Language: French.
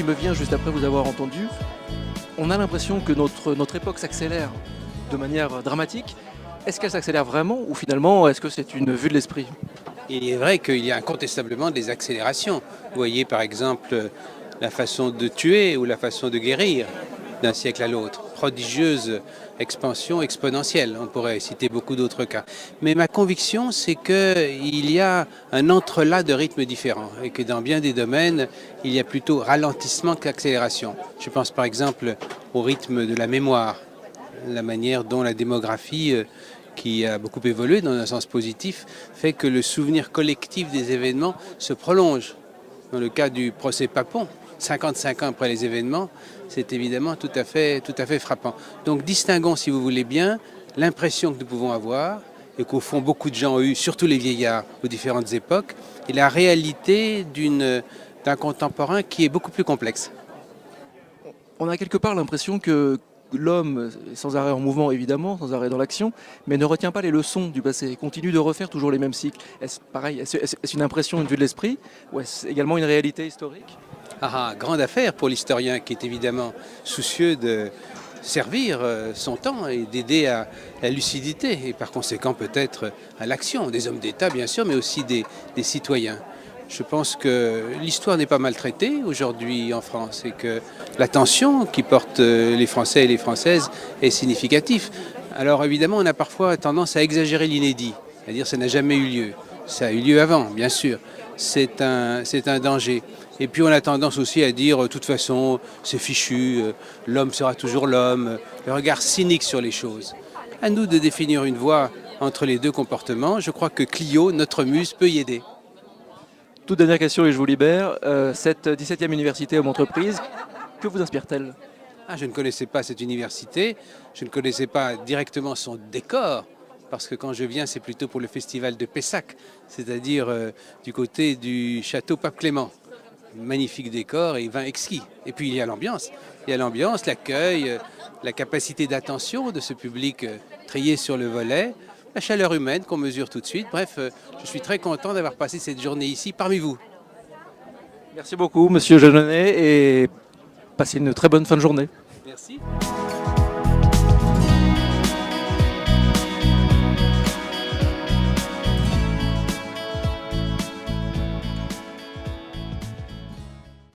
me vient juste après vous avoir entendu, on a l'impression que notre époque s'accélère de manière dramatique. Est-ce qu'elle s'accélère vraiment ou finalement est-ce que c'est une vue de l'esprit? Il est vrai qu'il y a incontestablement des accélérations. Vous voyez par exemple la façon de tuer ou la façon de guérir d'un siècle à l'autre. Prodigieuse expansion exponentielle. On pourrait citer beaucoup d'autres cas. Mais ma conviction, c'est qu'il y a un entrelac de rythmes différents et que dans bien des domaines, il y a plutôt ralentissement qu'accélération. Je pense par exemple au rythme de la mémoire, la manière dont la démographie qui a beaucoup évolué dans un sens positif, fait que le souvenir collectif des événements se prolonge. Dans le cas du procès Papon, 55 ans après les événements, c'est évidemment tout à fait frappant. Donc distinguons, si vous voulez bien, l'impression que nous pouvons avoir, et qu'au fond beaucoup de gens ont eu, surtout les vieillards, aux différentes époques, et la réalité d'un contemporain qui est beaucoup plus complexe. On a quelque part l'impression que l'homme est sans arrêt en mouvement, évidemment, sans arrêt dans l'action, mais ne retient pas les leçons du passé, et continue de refaire toujours les mêmes cycles. Est-ce pareil, est-ce une impression, une vue de l'esprit, ou est-ce également une réalité historique? Grande affaire pour l'historien qui est évidemment soucieux de servir son temps et d'aider à la lucidité et par conséquent peut-être à l'action des hommes d'État bien sûr, mais aussi des citoyens. Je pense que l'histoire n'est pas maltraitée aujourd'hui en France et que l'attention qui portent les Français et les Françaises est significative. Alors évidemment, on a parfois tendance à exagérer l'inédit, à dire que ça n'a jamais eu lieu. Ça a eu lieu avant, bien sûr. C'est un danger. Et puis on a tendance aussi à dire, de toute façon, c'est fichu, l'homme sera toujours l'homme, le regard cynique sur les choses. À nous de définir une voie entre les deux comportements. Je crois que Clio, notre muse, peut y aider. Toute dernière question et je vous libère. Cette 17e université homme entreprise, que vous inspire-t-elle? Je ne connaissais pas cette université, je ne connaissais pas directement son décor, parce que quand je viens, c'est plutôt pour le festival de Pessac, c'est-à-dire du côté du château Pape-Clément. Magnifique décor et vin exquis. Et puis il y a l'ambiance. Il y a l'ambiance, l'accueil, la capacité d'attention de ce public trié sur le volet, la chaleur humaine qu'on mesure tout de suite. Bref, je suis très content d'avoir passé cette journée ici parmi vous. Merci beaucoup, monsieur Jeannonnet, et passez une très bonne fin de journée. Merci.